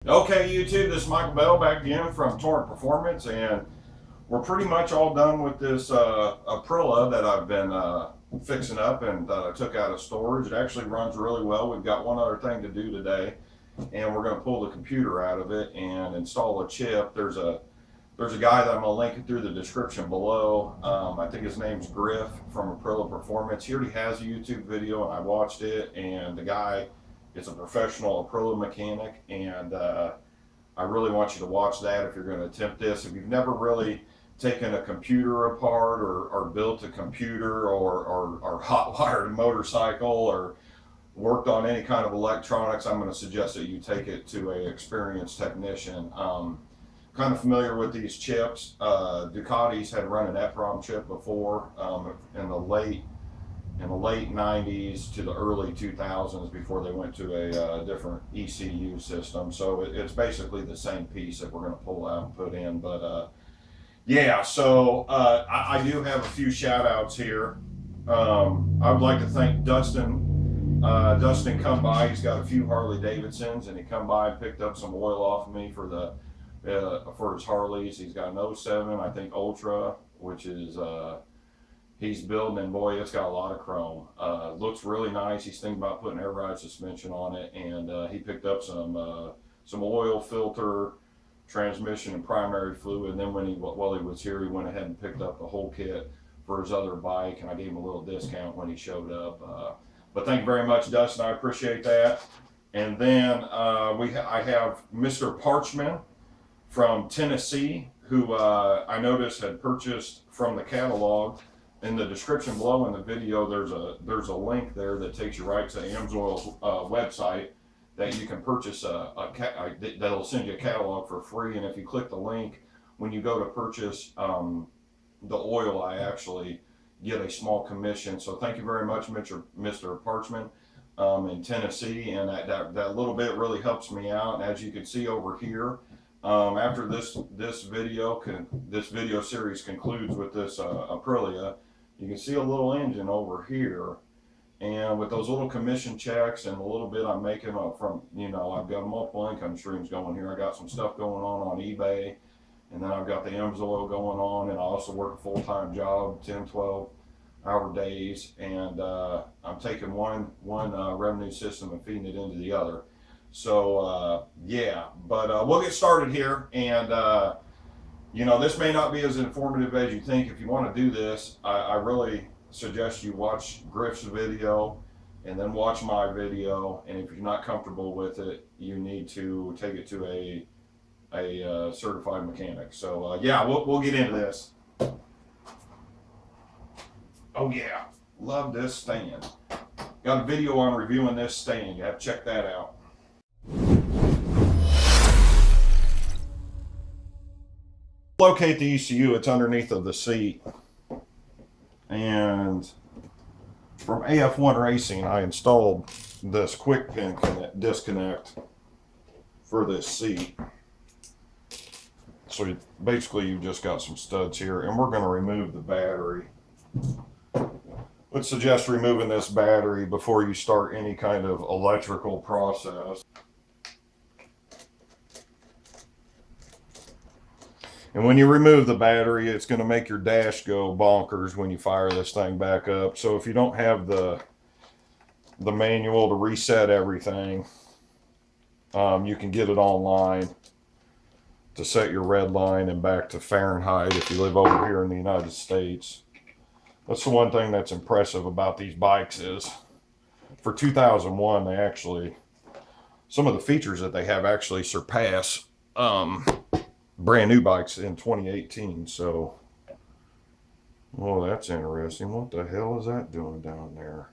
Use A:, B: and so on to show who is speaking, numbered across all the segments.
A: Okay, YouTube, this is Michael Bell back again from TorrentPerformance, and we're pretty much all done with this Aprilia that I've been fixing up and took out of storage. It actually runs really well. We've got one other thing to do today, and we're going to pull the computer out of it and install a chip. There's a guy that I'm going to link it through the description below. I think his name's Griff from Aprilia Performance. He already has a YouTube video, and I watched it, and the guy is a professional Aprilia mechanic, and I really want you to watch that if you're going to attempt this. If you've never really taken a computer apart or built a computer or hot wired a motorcycle or worked on any kind of electronics, I'm going to suggest that you take it to an experienced technician. Kind of familiar with these chips. Ducati's had run an Eprom chip before in the late 90s to the early 2000s before they went to a different ECU system. So it's basically the same piece that we're going to pull out and put in. But yeah, so I do have a few shout outs here. I would like to thank Dustin. Dustin come by. He's got a few Harley Davidsons, and he come by and picked up some oil off of me for his Harleys. He's got an 07, I think Ultra, which is he's building, and boy, it's got a lot of chrome. Looks really nice. He's thinking about putting air ride suspension on it, and he picked up some oil filter, transmission, and primary fluid. And then while he was here, he went ahead and picked up the whole kit for his other bike, and I gave him a little discount when he showed up. But thank you very much, Dustin. I appreciate that. And then I have Mr. Parchman from Tennessee, who I noticed had purchased from the catalog. In the description below in the video, there's a link there that takes you right to Amsoil's website that you can purchase that'll send you a catalog for free. And if you click the link, when you go to purchase the oil, I actually get a small commission. So thank you very much, Mr. Parchman in Tennessee, and that little bit really helps me out. And as you can see over here, after this video series concludes with this Aprilia, you can see a little engine over here, and with those little commission checks and a little bit I'm making from, I've got multiple income streams going here. I got some stuff going on eBay, and then I've got the Amsoil going on, and I also work a full-time job, 10, 12-hour days, and I'm taking one revenue system and feeding it into the other. So yeah, but we'll get started here, and this may not be as informative as you think. If you want to do this, I really suggest you watch Griff's video and then watch my video, and if you're not comfortable with it, you need to take it to a certified mechanic. So yeah, we'll get into this. Oh yeah, love this stand. Got a video on reviewing this stand. You have to check that out. Locate the ECU. It's underneath of the seat, and from AF1 Racing I installed this quick pin disconnect for this seat. So basically you just got some studs here, and we're going to remove the battery. Would suggest removing this battery before you start any kind of electrical process. And when you remove the battery, it's going to make your dash go bonkers when you fire this thing back up. So if you don't have the manual to reset everything, you can get it online to set your red line and back to Fahrenheit if you live over here in the United States. That's the one thing that's impressive about these bikes is for 2001, they actually, some of the features that they have actually surpass brand new bikes in 2018. So, well, that's interesting. What the hell is that doing down there?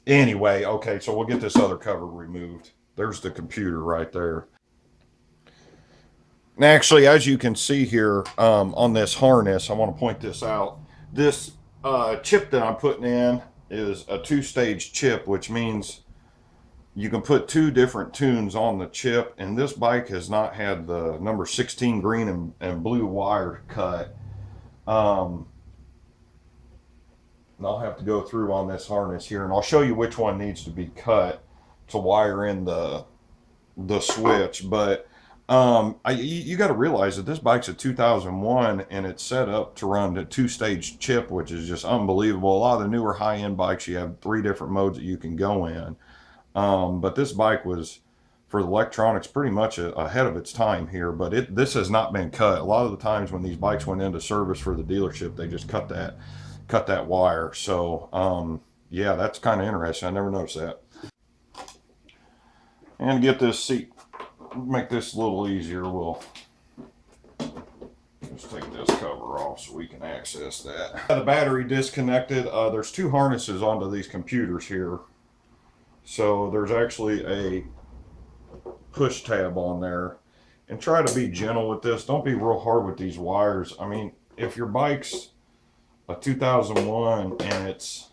A: Anyway, okay, so we'll get this other cover removed. There's the computer right there. And actually, as you can see here on this harness, I want to point this out. This chip that I'm putting in is a two-stage chip, which means you can put two different tunes on the chip, and this bike has not had the number 16 green and blue wire cut. And I'll have to go through on this harness here, and I'll show you which one needs to be cut wire in the switch. But you got to realize that this bike's a 2001 and it's set up to run the 2-stage chip, which is just unbelievable. A lot of the newer high-end bikes, you have 3 different modes that you can go in. But this bike was, for the electronics, pretty much ahead of its time here. But this has not been cut. A lot of the times when these bikes went into service for the dealership, they just cut that wire. So yeah, that's kind of interesting. I never noticed that. And to get this seat, make this a little easier, we'll just take this cover off so we can access that. The battery disconnected. There's 2 harnesses onto these computers here. So there's actually a push tab on there. And try to be gentle with this. Don't be real hard with these wires. I mean, if your bike's a 2001 and it's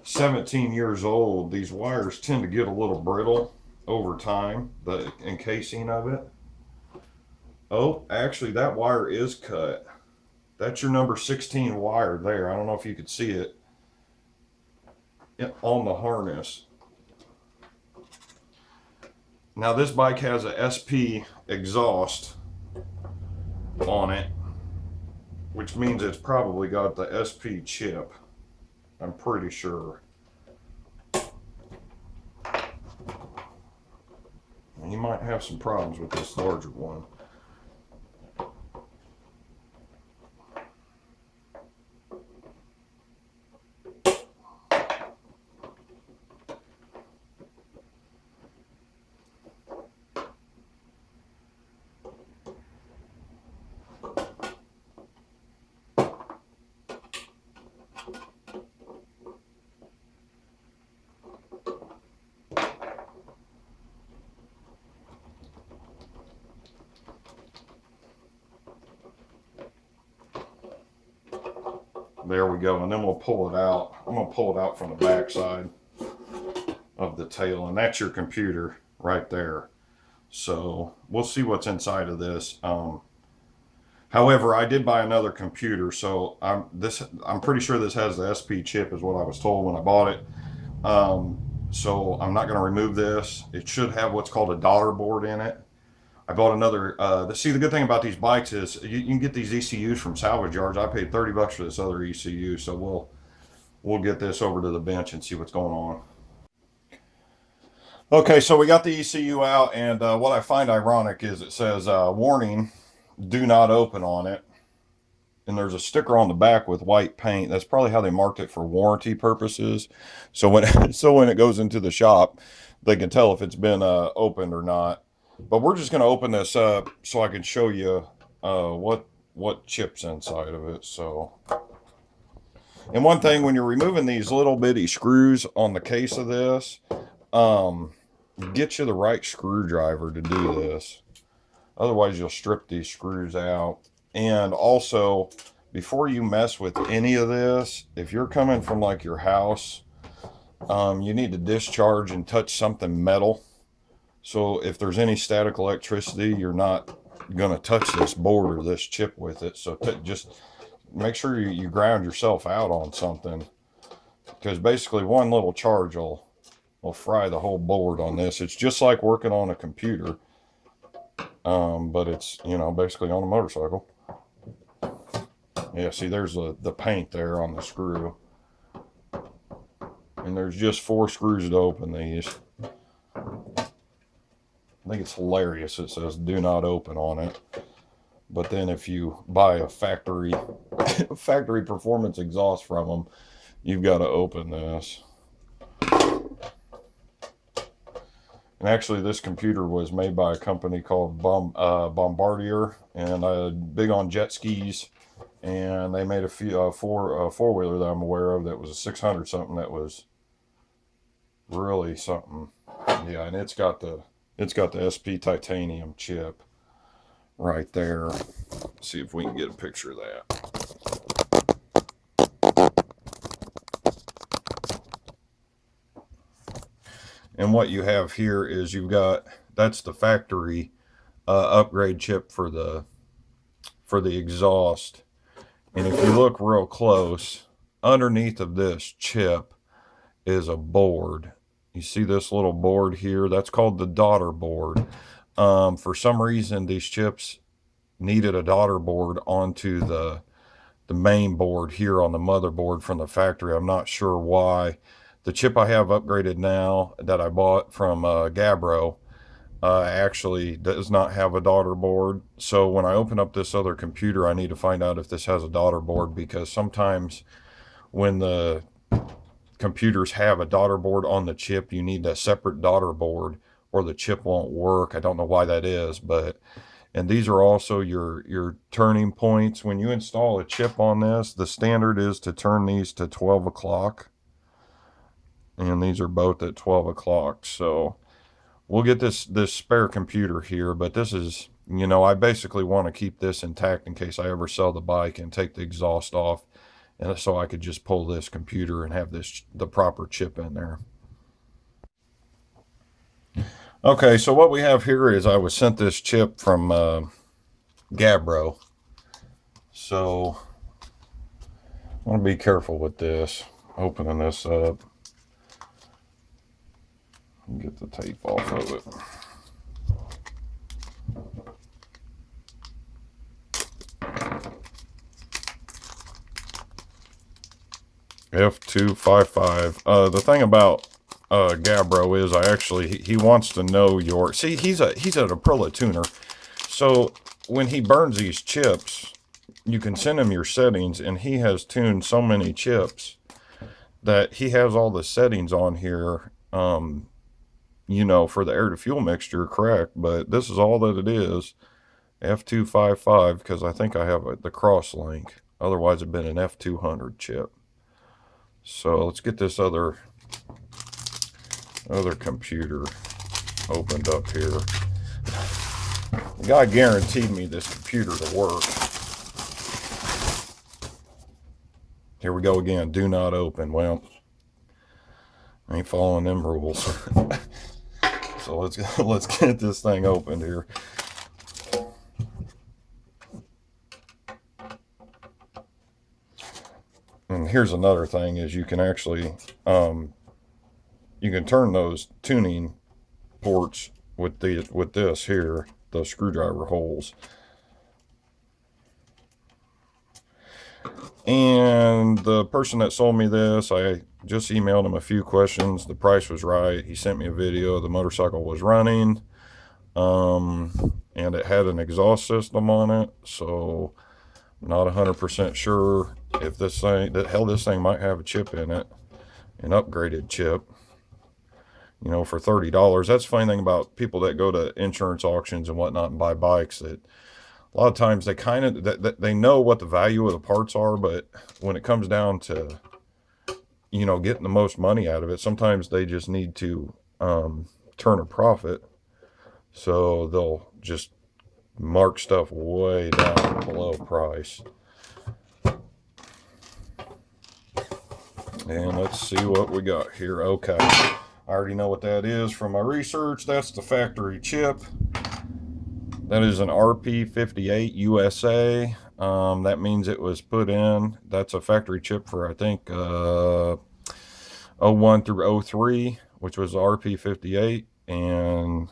A: 17 years old, these wires tend to get a little brittle over time, the encasing of it. Oh, actually that wire is cut. That's your number 16 wire there. I don't know if you could see it on the harness. Now this bike has a SP exhaust on it, which means it's probably got the SP chip. I'm pretty sure. You might have some problems with this larger one. There we go, and then we'll pull it out. I'm going to pull it out from the back side of the tail, and that's your computer right there. So we'll see what's inside of this. However, I did buy another computer, so I'm pretty sure this has the SP chip, is what I was told when I bought it. So I'm not going to remove this. It should have what's called a daughter board in it. I bought another, see, the good thing about these bikes is you can get these ECUs from salvage yards. I paid 30 bucks for this other ECU, so we'll get this over to the bench and see what's going on. Okay, so we got the ECU out, and what I find ironic is it says, warning, do not open on it. And there's a sticker on the back with white paint. That's probably how they marked it for warranty purposes. So when it goes into the shop, they can tell if it's been opened or not. But we're just going to open this up so I can show you what chip's inside of it. So, and one thing, when you're removing these little bitty screws on the case of this, get you the right screwdriver to do this. Otherwise, you'll strip these screws out. And also, before you mess with any of this, if you're coming from like your house, you need to discharge and touch something metal. So if there's any static electricity, you're not going to touch this board or this chip with it. So just make sure you ground yourself out on something, because basically one little charge will fry the whole board on this. It's just like working on a computer, but it's, you know, basically on a motorcycle. Yeah, see, there's the paint there on the screw. And there's just 4 screws to open these. I think it's hilarious. It says do not open on it. But then if you buy a factory performance exhaust from them, you've got to open this. And actually, this computer was made by a company called Bombardier, and big on jet skis. And they made a four-wheeler that I'm aware of that was a 600 something that was really something. Yeah, and it's got the SP titanium chip right there. Let's see if we can get a picture of that. And what you have here is that's the factory upgrade chip for the exhaust. And if you look real close, underneath of this chip is a board. You see this little board here? That's called the daughter board. For some reason, these chips needed a daughter board onto the main board here on the motherboard from the factory. I'm not sure why. The chip I have upgraded now that I bought from Gabro actually does not have a daughter board. So when I open up this other computer, I need to find out if this has a daughter board, because sometimes when the computers have a daughter board on the chip, you need a separate daughter board or the chip won't work. I don't know why that is, but and these are also your turning points. When you install a chip on this, the standard is to turn these to 12 o'clock. And these are both at 12 o'clock. So we'll get this spare computer here, but this is, you know, I basically want to keep this intact in case I ever sell the bike and take the exhaust off. And so I could just pull this computer and have the proper chip in there. Okay, so what we have here is I was sent this chip from Gabro. So I want to be careful with this, opening this up. Get the tape off of it. F255. The thing about Gabro is he wants to know your, see, he's an Aprilia tuner. So when he burns these chips, you can send him your settings, and he has tuned so many chips that he has all the settings on here, you know, for the air to fuel mixture, correct, but this is all that it is, F255, because I think I have the cross link. Otherwise it'd been an F200 chip. So let's get this other computer opened up here. The guy guaranteed me this computer to work. Here we go again. Do not open. Well, I ain't following them rules. So let's get this thing opened here. And here's another thing: is you can actually you can turn those tuning ports with this here, the screwdriver holes. And the person that sold me this, I just emailed him a few questions. The price was right. He sent me a video. The motorcycle was running, and it had an exhaust system on it. So I'm not 100% sure if this thing might have a chip in it, an upgraded chip, you know, for $30. That's the funny thing about people that go to insurance auctions and whatnot and buy bikes, that a lot of times they kind of, they know what the value of the parts are, but when it comes down to, you know, getting the most money out of it, sometimes they just need to turn a profit. So they'll just mark stuff way down below price. And let's see what we got here. Okay, I already know what that is from my research. That's the factory chip. That is an RP58 USA. That means it was put in. That's a factory chip for, I think, 01 through 03, which was RP58. And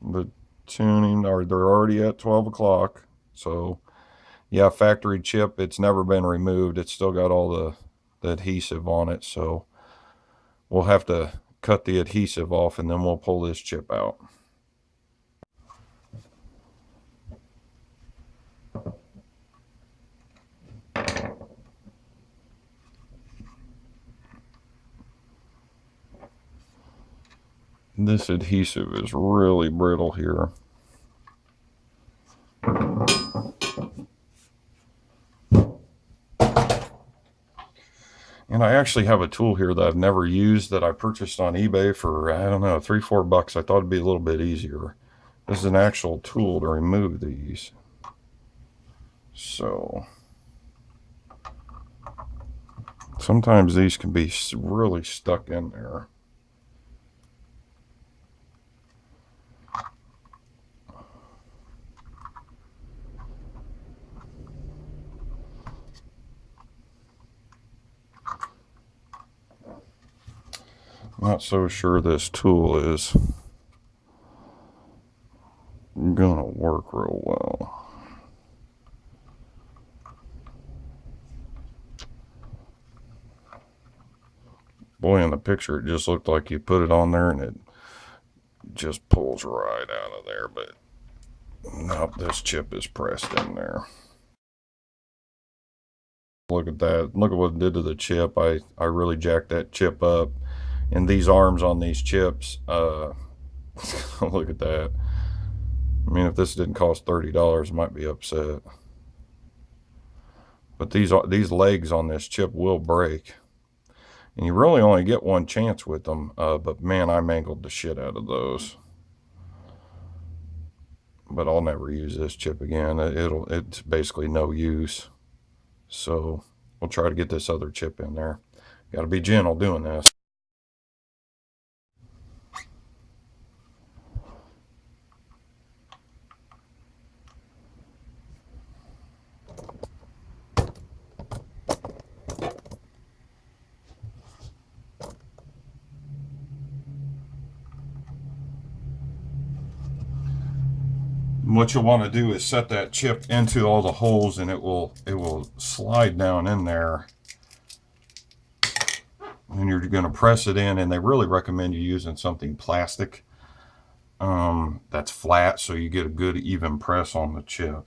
A: the tuning, or they're already at 12 o'clock. So, yeah, factory chip. It's never been removed. It's still got all the adhesive on it. So we'll have to cut the adhesive off, and then we'll pull this chip out. This adhesive is really brittle here. And I actually have a tool here that I've never used that I purchased on eBay for, I don't know, $3-4. I thought it'd be a little bit easier. This is an actual tool to remove these. So sometimes these can be really stuck in there. Not so sure this tool is gonna work real well. Boy, in the picture it just looked like you put it on there and it just pulls right out of there, but nope, this chip is pressed in there. Look at that. Look at what it did to the chip. I really jacked that chip up. And these arms on these chips, look at that. I mean, if this didn't cost $30, I might be upset. But these legs on this chip will break. And you really only get one chance with them. But man, I mangled the shit out of those. But I'll never use this chip again. It's basically no use. So we'll try to get this other chip in there. Got to be gentle doing this. What you'll want to do is set that chip into all the holes, and it will slide down in there, and you're going to press it in. And they really recommend you using something plastic that's flat, so you get a good even press on the chip.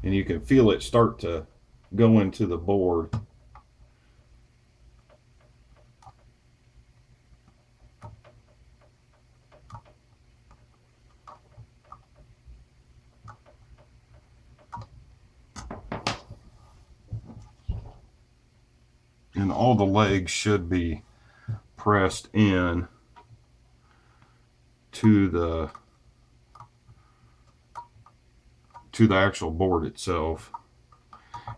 A: And you can feel it start to go into the board. And all the legs should be pressed in to the actual board itself.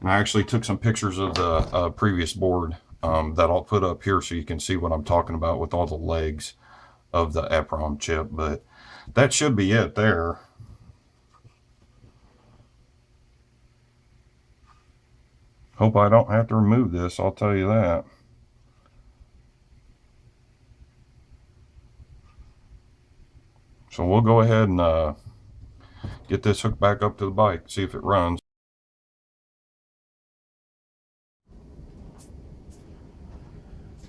A: And I actually took some pictures of the previous board that I'll put up here so you can see what I'm talking about with all the legs of the Eprom chip. But that should be it there. Hope I don't have to remove this, I'll tell you that. So we'll go ahead and get this hooked back up to the bike, see if it runs.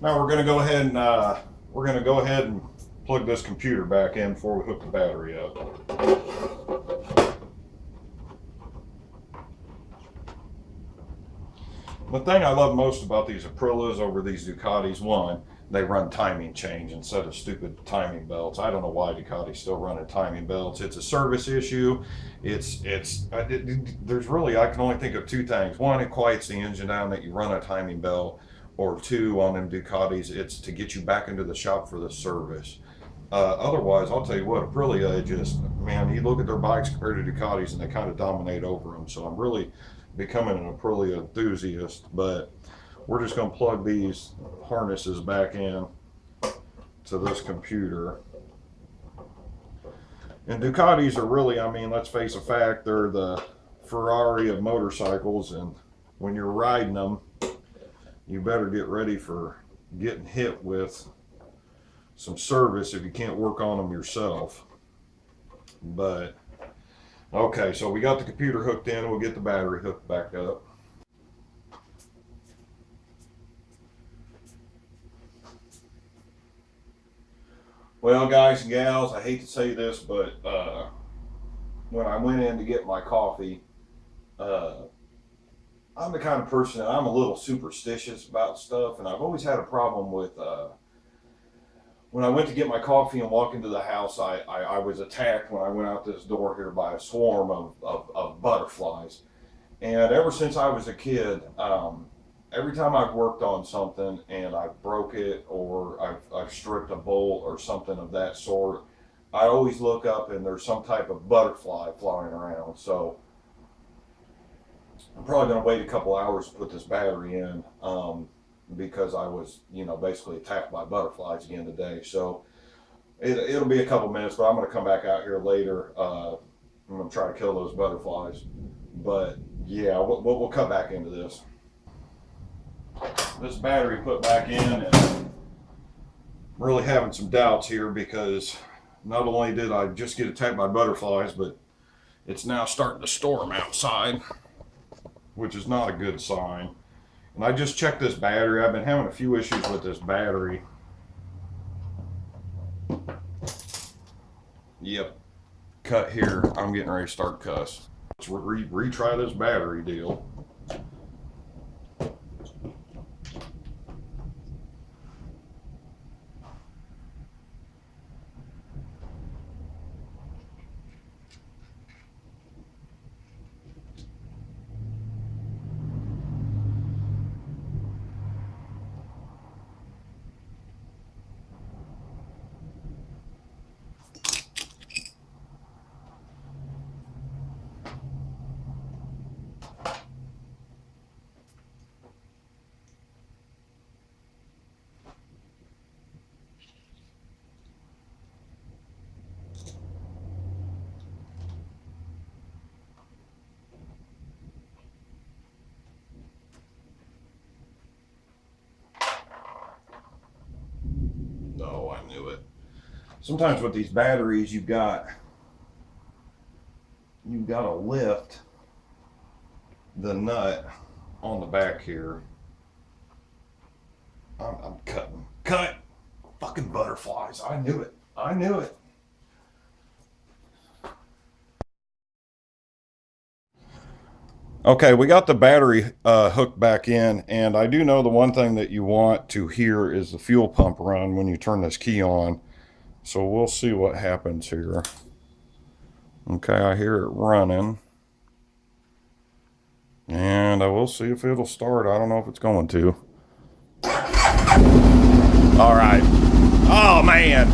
A: Now we're going to go ahead and plug this computer back in before we hook the battery up. The thing I love most about these Aprilias over these Ducatis, one, they run timing chains instead of stupid timing belts. I don't know why Ducati's still running timing belts. It's a service issue. There's really, I can only think of two things. One, it quiets the engine down that you run a timing belt. Or two, on them Ducatis, it's to get you back into the shop for the service. Otherwise, I'll tell you what, Aprilia, man, you look at their bikes compared to Ducatis and they kind of dominate over them. So I'm really becoming an Aprilia enthusiast, but we're just going to plug these harnesses back in to this computer. And Ducatis are really, I mean, let's face a fact, they're the Ferrari of motorcycles, and when you're riding them, you better get ready for getting hit with some service if you can't work on them yourself. But okay, so we got the computer hooked in. We'll get the battery hooked back up. Well, guys and gals, I hate to say this, but when I went in to get my coffee, I'm the kind of person that I'm a little superstitious about stuff, and I've always had a problem with when I went to get my coffee and walk into the house, I was attacked when I went out this door here by a swarm of butterflies. And ever since I was a kid, every time I've worked on something and I've broke it or I've stripped a bolt or something of that sort, I always look up and there's some type of butterfly flying around. So I'm probably going to wait a couple hours to put this battery in because I was, basically attacked by butterflies again today. So It'll be a couple minutes, but I'm going to come back out here later. I'm going to try to kill those butterflies. But yeah, we'll cut back into this. This battery put back in, and I'm really having some doubts here because not only did I just get attacked by butterflies, but it's now starting to storm outside, which is not a good sign. And I just checked this battery. I've been having a few issues with this battery. Yep, cut here. I'm getting ready to start cuss. Let's retry this battery deal. Oh, I knew it. Sometimes with these batteries, you've got to lift the nut on the back here. I'm cutting. Cut! Fucking butterflies. I knew it. I knew it. Okay, we got the battery hooked back in, and I do know the one thing that you want to hear is the fuel pump run when you turn this key on. So we'll see what happens here. Okay, I hear it running. And I will see if it'll start. I don't know if it's going to. All right. Oh, man.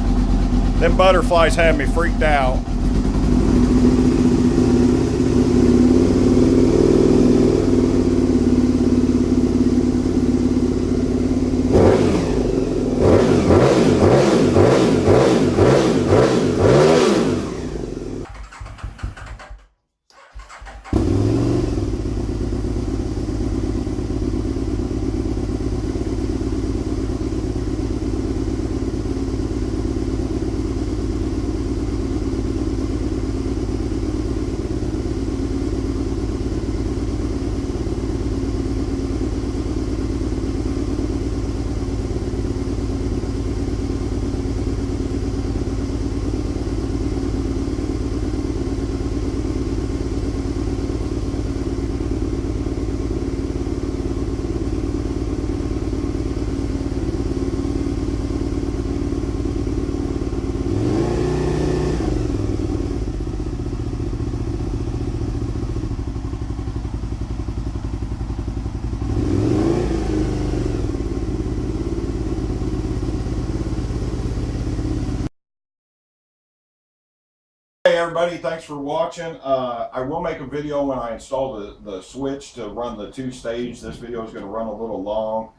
A: Them butterflies had me freaked out. Hey everybody, thanks for watching. I will make a video when I install the switch to run the 2-stage. This video is going to run a little long.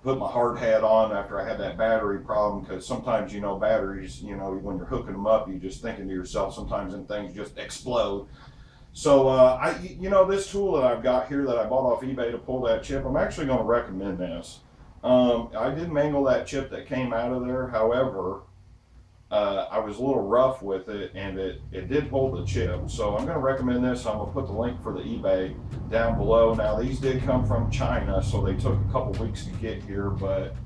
A: Put my hard hat on after I had that battery problem, because sometimes, you know, batteries, you know, when you're hooking them up, you're just thinking to yourself sometimes, and things just explode. So you know, this tool that I've got here that I bought off eBay to pull that chip, I'm actually going to recommend this. I did mangle that chip that came out of there. However, I was a little rough with it, and it did hold the chip. So I'm going to recommend this. I'm going to put the link for the eBay down below. Now, these did come from China, so they took a couple weeks to get here. But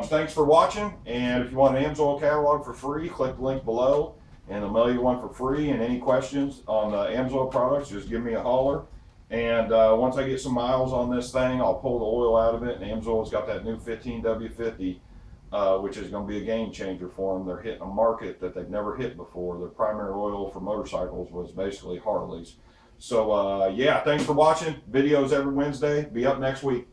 A: thanks for watching. And if you want an Amsoil catalog for free, click the link below, and they'll mail you one for free. And any questions on Amsoil products, just give me a holler. And once I get some miles on this thing, I'll pull the oil out of it. And Amsoil's got that new 15W50. Which is going to be a game changer for them. They're hitting a market that they've never hit before. Their primary oil for motorcycles was basically Harleys. So yeah, thanks for watching. Videos every Wednesday. Be up next week.